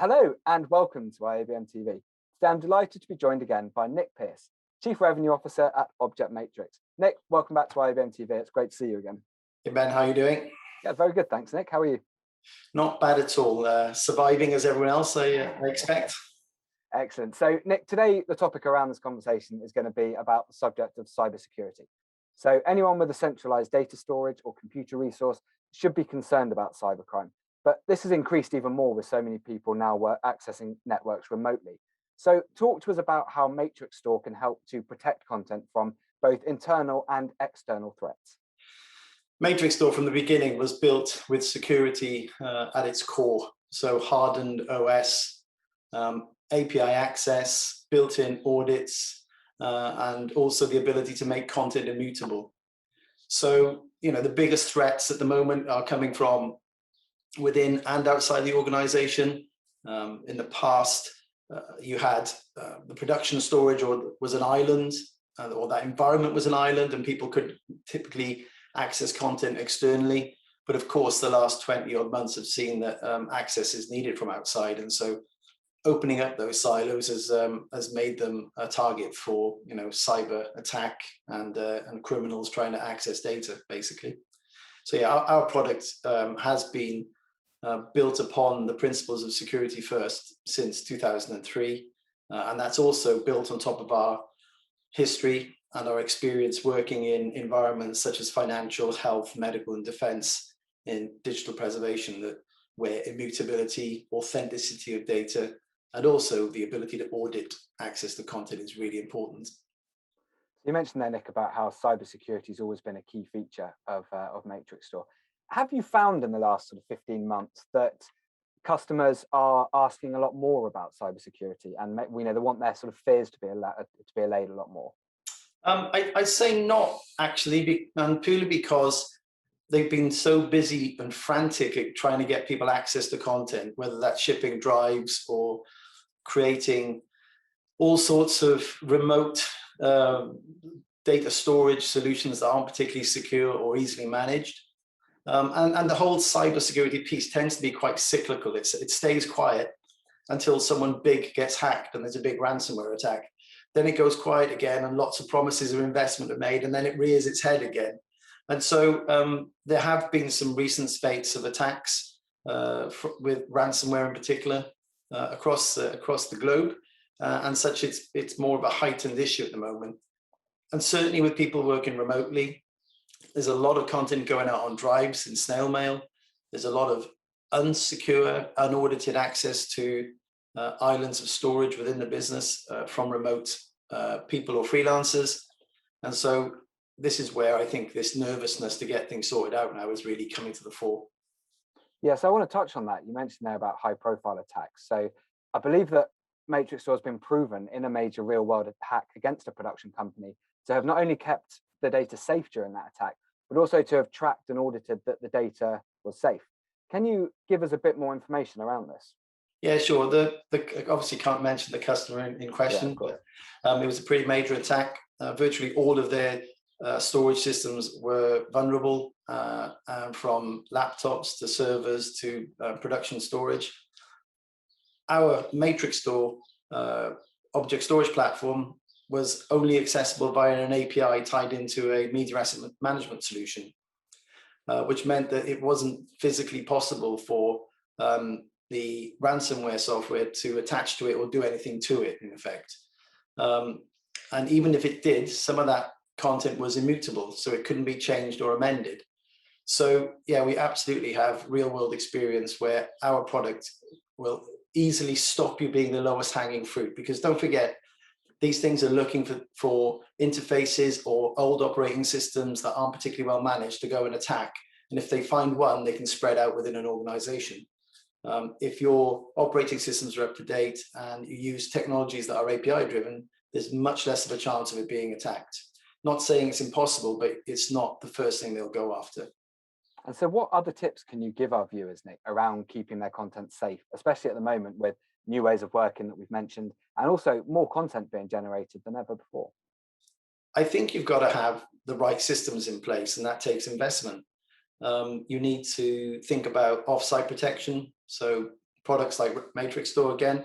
Hello and welcome to IABM TV. Today I'm delighted to be joined again by Nick Pearce, Chief Revenue Officer at Object Matrix. Nick, welcome back to IABM TV. It's great to see you again. Hey Ben, how are you doing? Yeah, very good, thanks, Nick. How are you? Not bad at all. Surviving as everyone else, I expect. Excellent. So, Nick, today the topic around this conversation is going to be about the subject of cybersecurity. So, anyone with a centralized data storage or computer resource should be concerned about cybercrime. But this has increased even more with so many people now accessing networks remotely. So talk to us about how MatrixStore can help to protect content from both internal and external threats. MatrixStore from the beginning was built with security at its core. So hardened OS, API access, built-in audits, and also the ability to make content immutable. So, the biggest threats at the moment are coming from within and outside the organization. In the past, you had the production storage was an island, or that environment was an island, and people could typically access content externally. But of course, the last 20 odd months have seen that access is needed from outside. And so opening up those silos has made them a target for cyber attack and criminals trying to access data, basically. So yeah, our product has been built upon the principles of security first since 2003. And that's also built on top of our history and our experience working in environments such as financial, health, medical, and defense in digital preservation, where immutability, authenticity of data, and also the ability to audit access to content is really important. You mentioned there, Nick, about how cybersecurity has always been a key feature of MatrixStore. Have you found in the last sort of 15 months that customers are asking a lot more about cybersecurity, and they want their sort of fears to be allayed a lot more? I'd say not actually, and purely because they've been so busy and frantic at trying to get people access to content, whether that's shipping drives or creating all sorts of remote data storage solutions that aren't particularly secure or easily managed. And the whole cybersecurity piece tends to be quite cyclical. It stays quiet until someone big gets hacked and there's a big ransomware attack. Then it goes quiet again and lots of promises of investment are made, and then it rears its head again. And so there have been some recent spates of attacks with ransomware in particular across the globe. And such, it's more of a heightened issue at the moment. And certainly with people working remotely, there's a lot of content going out on drives and snail mail. There's a lot of unsecure, unaudited access to islands of storage within the business from remote people or freelancers. And so this is where I think this nervousness to get things sorted out now is really coming to the fore. Yes, I want to touch on that. You mentioned there about high-profile attacks. So I believe that MatrixStore has been proven in a major real-world attack against a production company to have not only kept the data safe during that attack, but also to have tracked and audited that the data was safe. Can you give us a bit more information around this? Yeah, sure. Obviously can't mention the customer in question, but it was a pretty major attack. Virtually all of their storage systems were vulnerable, from laptops to servers to production storage. Our MatrixStore object storage platform was only accessible via an API tied into a media asset management solution, which meant that it wasn't physically possible for the ransomware software to attach to it or do anything to it, in effect. And even if it did, some of that content was immutable, so it couldn't be changed or amended. So yeah, we absolutely have real-world experience where our product will easily stop you being the lowest hanging fruit, because don't forget, these things are looking for interfaces or old operating systems that aren't particularly well managed to go and attack. And if they find one, they can spread out within an organization. If your operating systems are up to date and you use technologies that are API driven, there's much less of a chance of it being attacked. Not saying it's impossible, but it's not the first thing they'll go after. And so what other tips can you give our viewers, Nick, around keeping their content safe, especially at the moment with new ways of working that we've mentioned, and also more content being generated than ever before? I think you've got to have the right systems in place, and that takes investment. You need to think about offsite protection. So products like MatrixStore again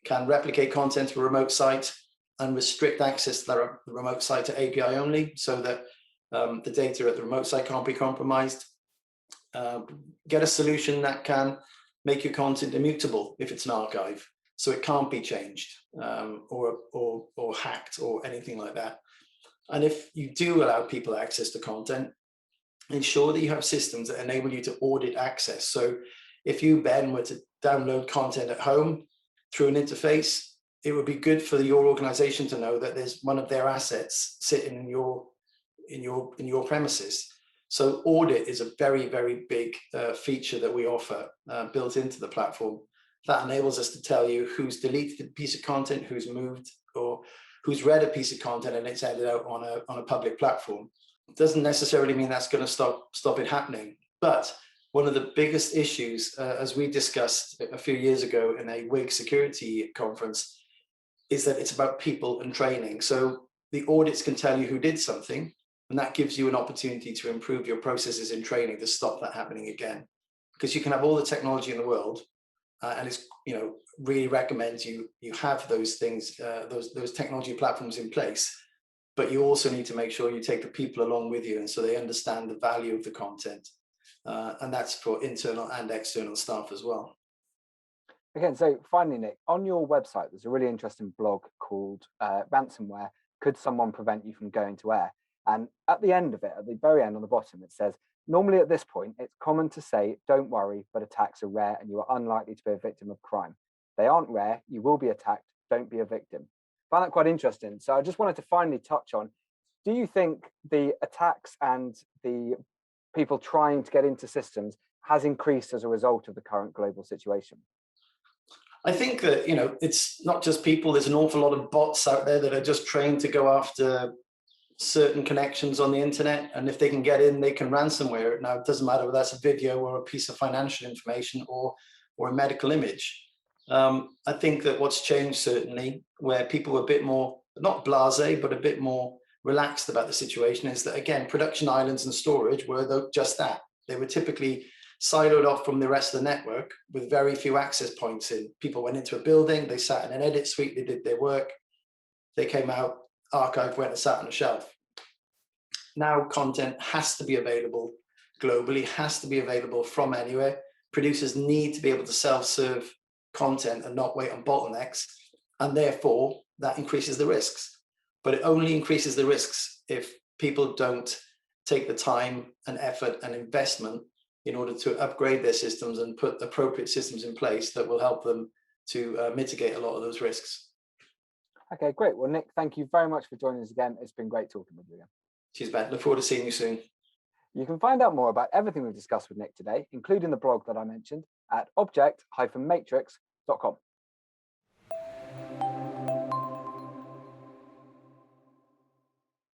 can replicate content to a remote site and restrict access to the remote site to API only, so that the data at the remote site can't be compromised. Get a solution that can make your content immutable if it's an archive, so it can't be changed or hacked or anything like that. And if you do allow people access to content, ensure that you have systems that enable you to audit access. So if you, Ben, were to download content at home through an interface, it would be good for your organization to know that there's one of their assets sitting in your premises. So audit is a very, very big feature that we offer built into the platform that enables us to tell you who's deleted a piece of content, who's moved, or who's read a piece of content and it's ended out on a public platform. It doesn't necessarily mean that's going to stop it happening. But one of the biggest issues, as we discussed a few years ago in a WIG security conference, is that it's about people and training. So the audits can tell you who did something, and that gives you an opportunity to improve your processes in training to stop that happening again. Because you can have all the technology in the world, and it's really recommends you have those things, those technology platforms in place. But you also need to make sure you take the people along with you, and so they understand the value of the content, and that's for internal and external staff as well. Again, so finally, Nick, on your website, there's a really interesting blog called Ransomware. Could someone prevent you from going to air? And at the end of it, at the very end on the bottom, it says, normally at this point, it's common to say, don't worry, but attacks are rare and you are unlikely to be a victim of crime. They aren't rare, you will be attacked, don't be a victim. I found that quite interesting. So I just wanted to finally touch on, do you think the attacks and the people trying to get into systems has increased as a result of the current global situation? I think that, it's not just people. There's an awful lot of bots out there that are just trained to go after certain connections on the internet. And if they can get in, they can ransomware it. Now, it doesn't matter whether that's a video or a piece of financial information or a medical image. I think that what's changed, certainly, where people were a bit more, not blasé, but a bit more relaxed about the situation, is that, again, production islands and storage were just that. They were typically siloed off from the rest of the network with very few access points in. People went into a building, they sat in an edit suite, they did their work, they came out, archive went and sat on a shelf. Now content has to be available globally, has to be available from anywhere. Producers need to be able to self-serve content and not wait on bottlenecks, and therefore that increases the risks. But it only increases the risks if people don't take the time and effort and investment in order to upgrade their systems and put appropriate systems in place that will help them to mitigate a lot of those risks. Okay, great. Well, Nick, thank you very much for joining us again. It's been great talking with you again. Cheers, Ben. Look forward to seeing you soon. You can find out more about everything we've discussed with Nick today, including the blog that I mentioned, at object-matrix.com.